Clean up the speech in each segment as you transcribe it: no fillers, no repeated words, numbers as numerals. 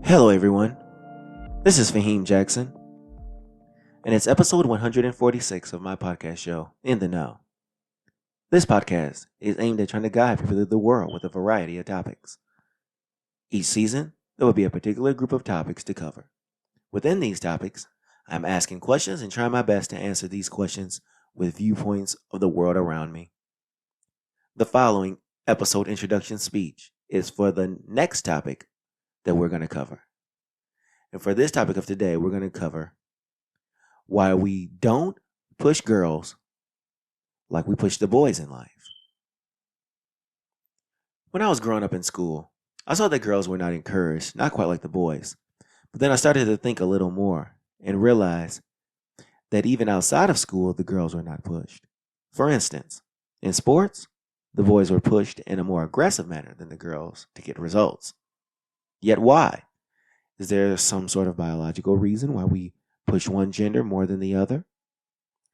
Hello everyone, this is Faheem Jackson, and it's episode 146 of my podcast show, In the Know. This podcast is aimed at trying to guide people through the world with a variety of topics. Each season, there will be a particular group of topics to cover. Within these topics, I'm asking questions and trying my best to answer these questions with viewpoints of the world around me. The following episode introduction speech is for the next topic that we're going to cover. And for this topic of today, we're going to cover why we don't push girls like we push the boys in life. When I was growing up in school, I saw that girls were not encouraged, not quite like the boys. But then I started to think a little more and realized that even outside of school, the girls were not pushed. For instance, in sports, the boys were pushed in a more aggressive manner than the girls to get results. Yet why? Is there some sort of biological reason why we push one gender more than the other?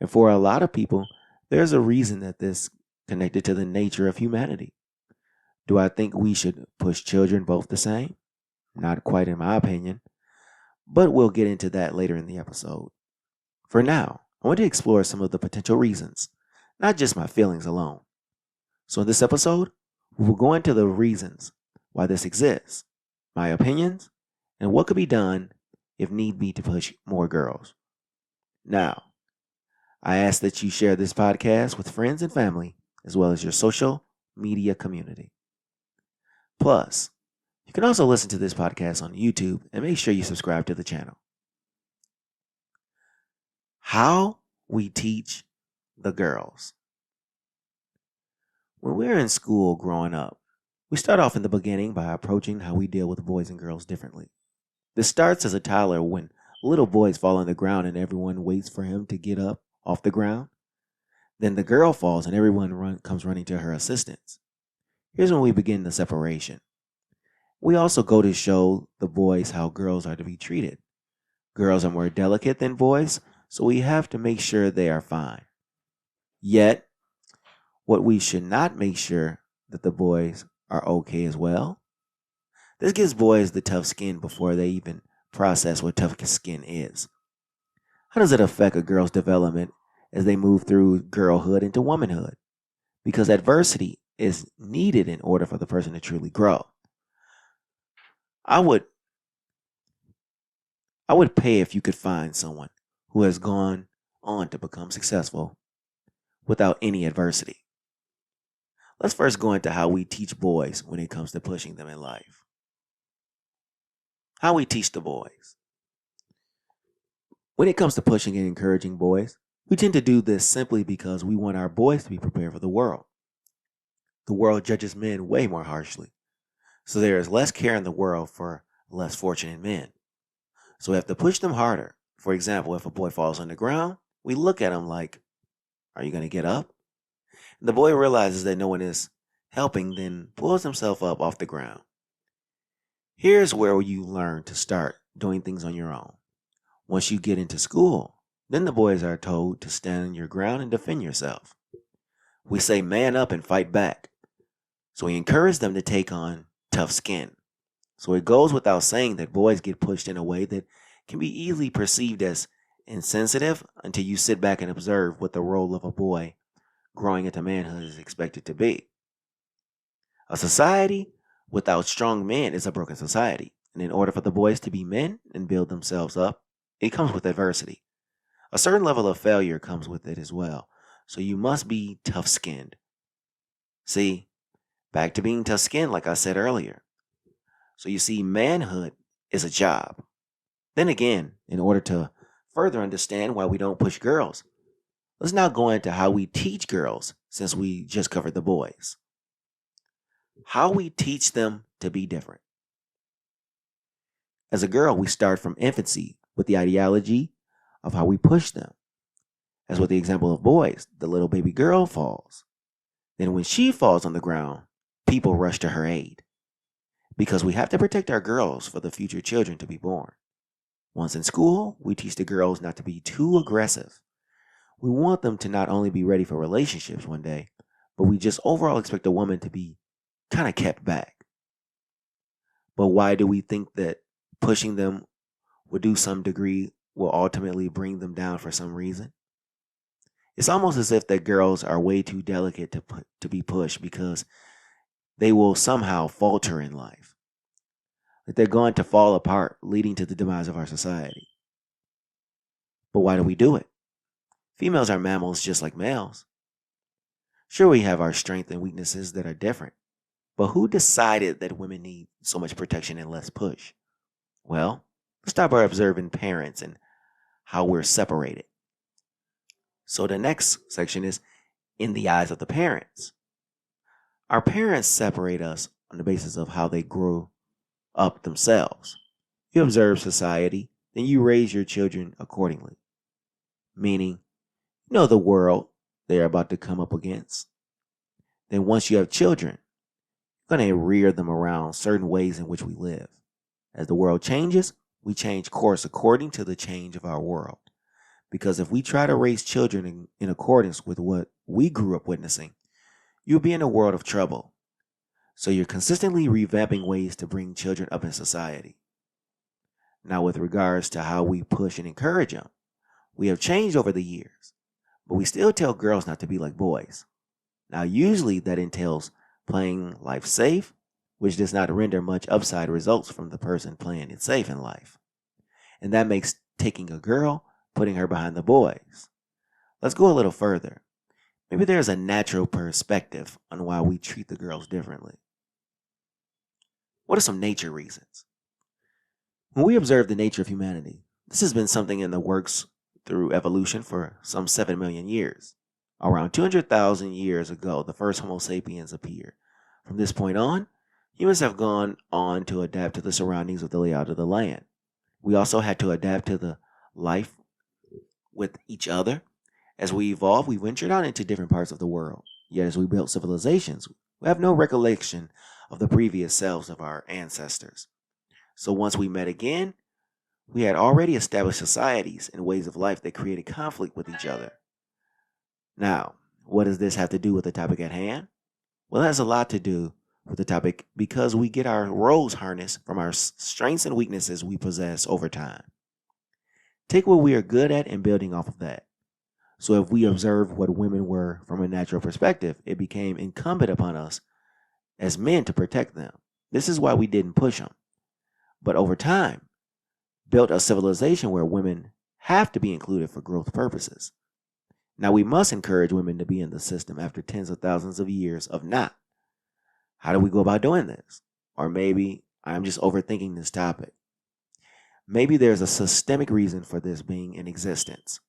And for a lot of people, there's a reason that this connected to the nature of humanity. Do I think we should push children both the same? Not quite in my opinion, but we'll get into that later in the episode. For now, I want to explore some of the potential reasons, not just my feelings alone. So in this episode, we will go into the reasons why this exists, my opinions, and what could be done if need be to push more girls. Now, I ask that you share this podcast with friends and family, as well as your social media community. Plus, you can also listen to this podcast on YouTube and make sure you subscribe to the channel. How we teach the girls. When we're in school growing up, we start off in the beginning by approaching how we deal with boys and girls differently. This starts as a toddler when little boys fall on the ground and everyone waits for him to get up off the ground. Then the girl falls and everyone comes running to her assistance. Here's when we begin the separation. We also go to show the boys how girls are to be treated. Girls are more delicate than boys, so we have to make sure they are fine. Yet, what we should not make sure that the boys are okay as well. This gives boys the tough skin before they even process what tough skin is. How does it affect a girl's development as they move through girlhood into womanhood? Because adversity is needed in order for the person to truly grow. I would pay if you could find someone who has gone on to become successful without any adversity. Let's first go into how we teach boys when it comes to pushing them in life. How we teach the boys. When it comes to pushing and encouraging boys, we tend to do this simply because we want our boys to be prepared for the world. The world judges men way more harshly, so there is less care in the world for less fortunate men. So we have to push them harder. For example, if a boy falls on the ground, we look at him like, "Are you going to get up?" The boy realizes that no one is helping, then pulls himself up off the ground. Here's where you learn to start doing things on your own. Once you get into school, then the boys are told to stand your ground and defend yourself. We say man up and fight back. So we encourage them to take on tough skin. So it goes without saying that boys get pushed in a way that can be easily perceived as insensitive until you sit back and observe what the role of a boy growing into manhood is expected to be. A society without strong men is a broken society. And in order for the boys to be men and build themselves up, it comes with adversity. A certain level of failure comes with it as well. So you must be tough-skinned. See, back to being tough-skinned like I said earlier. So you see, manhood is a job. Then again, in order to further understand why we don't push girls, let's now go into how we teach girls since we just covered the boys. How we teach them to be different. As a girl, we start from infancy with the ideology of how we push them. As with the example of boys, the little baby girl falls. Then when she falls on the ground, people rush to her aid. Because we have to protect our girls for the future children to be born. Once in school, we teach the girls not to be too aggressive. We want them to not only be ready for relationships one day, but we just overall expect a woman to be kind of kept back. But why do we think that pushing them will do some degree will ultimately bring them down for some reason. It's almost as if that girls are way too delicate to be pushed because they will somehow falter in life. That they're going to fall apart, leading to the demise of our society. But why do we do it? Females are mammals just like males. Sure, we have our strengths and weaknesses that are different. But who decided that women need so much protection and less push? Well, let's start by observing parents and how we're separated. So the next section is in the eyes of the parents. Our parents separate us on the basis of how they grew up themselves. You observe society, then you raise your children accordingly. Meaning, you know the world they're about to come up against. Then once you have children, you're going to rear them around certain ways in which we live. As the world changes, we change course according to the change of our world. Because if we try to raise children in accordance with what we grew up witnessing, you'll be in a world of trouble. So you're consistently revamping ways to bring children up in society. Now, with regards to how we push and encourage them, we have changed over the years, but we still tell girls not to be like boys. Now, usually that entails playing life safe, which does not render much upside results from the person playing it safe in life. And that makes taking a girl, putting her behind the boys. Let's go a little further. Maybe there's a natural perspective on why we treat the girls differently. What are some nature reasons? When we observe the nature of humanity, this has been something in the works through evolution for some 7 million years. Around 200,000 years ago, the first Homo sapiens appeared. From this point on, humans have gone on to adapt to the surroundings of the layout of the land. We also had to adapt to the life with each other. As we evolved, we ventured out into different parts of the world. Yet as we built civilizations, we have no recollection of the previous selves of our ancestors. So once we met again, we had already established societies and ways of life that created conflict with each other. Now, what does this have to do with the topic at hand? Well, it has a lot to do with the topic because we get our roles harnessed from our strengths and weaknesses we possess over time. Take what we are good at and building off of that. So if we observe what women were from a natural perspective, it became incumbent upon us as men to protect them. This is why we didn't push them. But over time, built a civilization where women have to be included for growth purposes. Now we must encourage women to be in the system after tens of thousands of years of not. How do we go about doing this? Or maybe I'm just overthinking this topic. Maybe there's a systemic reason for this being in existence.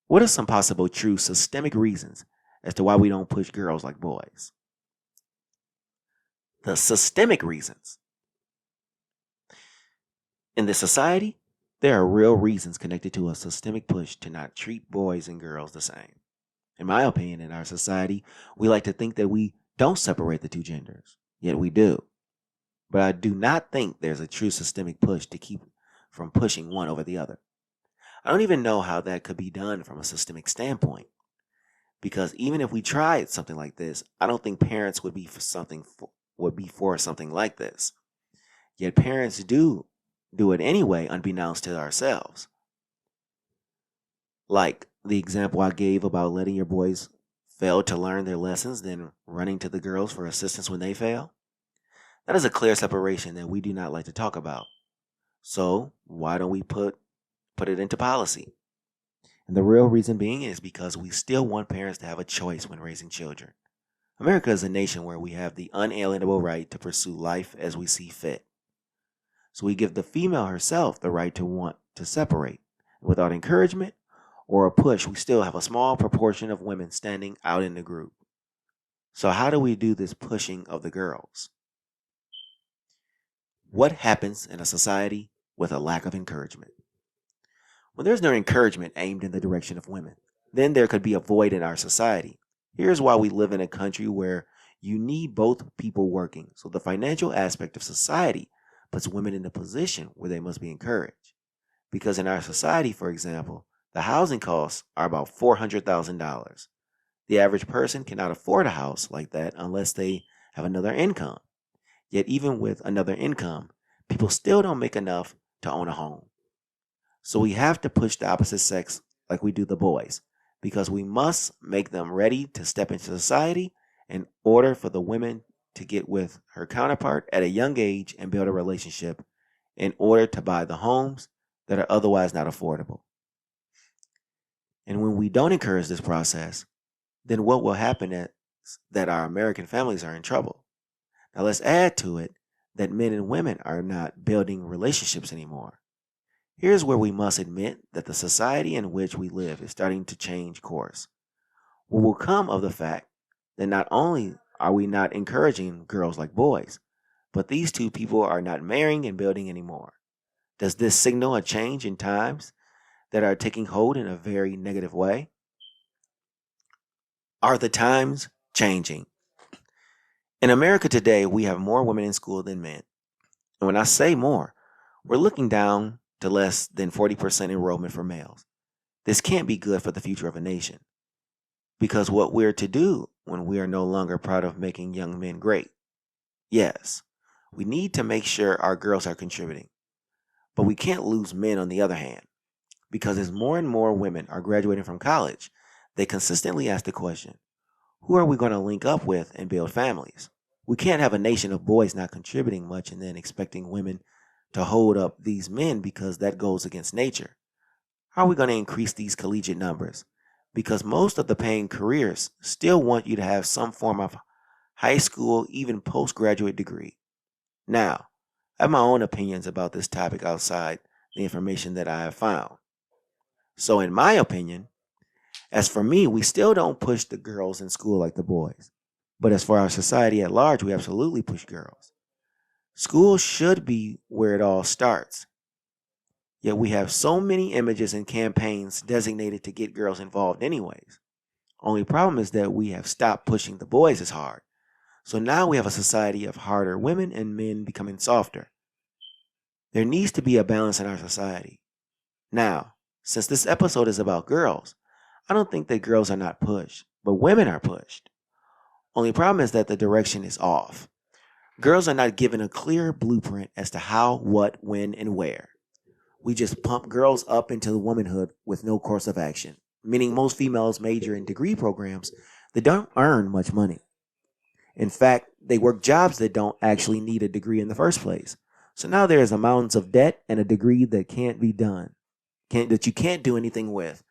What are some possible true systemic reasons as to why we don't push girls like boys? The systemic reasons. In this society, there are real reasons connected to a systemic push to not treat boys and girls the same. In my opinion, in our society, we like to think that we don't separate the two genders, yet we do. But I do not think there's a true systemic push to keep from pushing one over the other. I don't even know how that could be done from a systemic standpoint. Because even if we tried something like this, I don't think parents would be for something like this. Yet parents do it anyway, unbeknownst to ourselves. Like the example I gave about letting your boys fail to learn their lessons, then running to the girls for assistance when they fail. That is a clear separation that we do not like to talk about. So why don't we put it into policy? And the real reason being is because we still want parents to have a choice when raising children. America is a nation where we have the unalienable right to pursue life as we see fit. So we give the female herself the right to want to separate. Without encouragement or a push, we still have a small proportion of women standing out in the group. So how do we do this pushing of the girls? What happens in a society with a lack of encouragement? When there's no encouragement aimed in the direction of women, then there could be a void in our society. Here's why we live in a country where you need both people working. So the financial aspect of society puts women in a position where they must be encouraged. Because in our society, for example, the housing costs are about $400,000. The average person cannot afford a house like that unless they have another income. Yet even with another income, people still don't make enough to own a home. So we have to push the opposite sex like we do the boys, because we must make them ready to step into society in order for the women to get with her counterpart at a young age and build a relationship in order to buy the homes that are otherwise not affordable. And when we don't encourage this process, then what will happen is that our American families are in trouble. Now let's add to it that men and women are not building relationships anymore. Here's where we must admit that the society in which we live is starting to change course. What will come of the fact that not only are we not encouraging girls like boys, but these two people are not marrying and building anymore. Does this signal a change in times that are taking hold in a very negative way? Are the times changing? In America today, we have more women in school than men. And when I say more, we're looking down to less than 40% enrollment for males. This can't be good for the future of a nation. Because what we're to do when we are no longer proud of making young men great? Yes, we need to make sure our girls are contributing. But we can't lose men on the other hand. Because as more and more women are graduating from college, they consistently ask the question, who are we going to link up with and build families? We can't have a nation of boys not contributing much and then expecting women to hold up these men, because that goes against nature. How are we going to increase these collegiate numbers? Because most of the paying careers still want you to have some form of high school, even postgraduate degree. Now, I have my own opinions about this topic outside the information that I have found. So in my opinion, as for me, we still don't push the girls in school like the boys. But as for our society at large, we absolutely push girls. School should be where it all starts. Yet we have so many images and campaigns designated to get girls involved anyways. Only problem is that we have stopped pushing the boys as hard. So now we have a society of harder women and men becoming softer. There needs to be a balance in our society. Now, since this episode is about girls, I don't think that girls are not pushed, but women are pushed. Only problem is that the direction is off. Girls are not given a clear blueprint as to how, what, when, and where. We just pump girls up into womanhood with no course of action, meaning most females major in degree programs that don't earn much money. In fact, they work jobs that don't actually need a degree in the first place. So now there is a mountains of debt and a degree that can't be done, that you can't do anything with.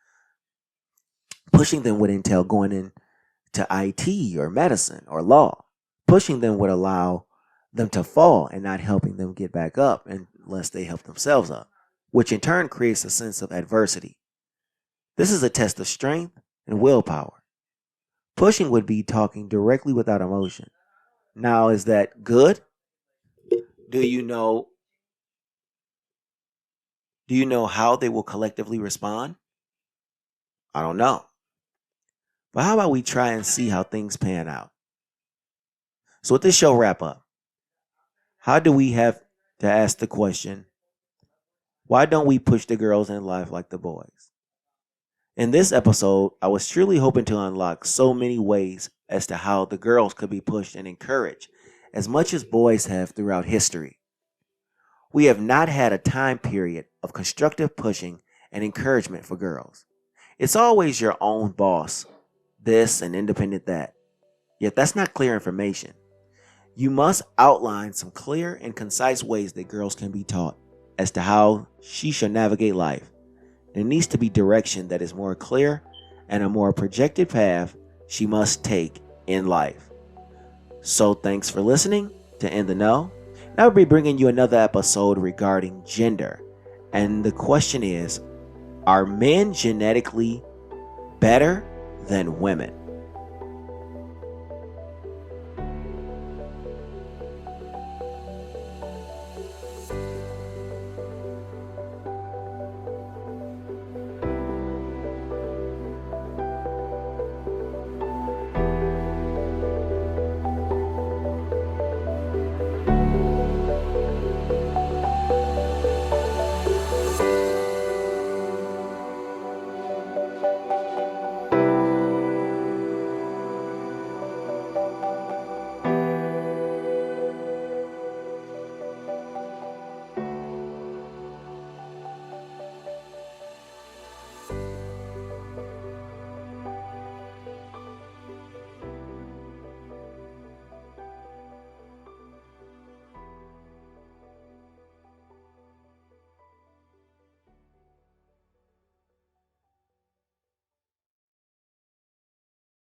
Pushing them would entail going into IT or medicine or law. Pushing them would allow them to fall and not helping them get back up unless they help themselves up, which in turn creates a sense of adversity. This is a test of strength and willpower. Pushing would be talking directly without emotion. Now, is that good? Do you know how they will collectively respond? I don't know. But how about we try and see how things pan out? So with this show wrap up, how do we have to ask the question, why don't we push the girls in life like the boys? In this episode, I was truly hoping to unlock so many ways as to how the girls could be pushed and encouraged as much as boys have throughout history. We have not had a time period of constructive pushing and encouragement for girls. It's always your own boss, this and independent that. Yet that's not clear information. You must outline some clear and concise ways that girls can be taught as to how she should navigate life. There needs to be direction that is more clear and a more projected path she must take in life. So thanks for listening to In the Know. I'll be bringing you another episode regarding gender. And the question is, are men genetically better than women?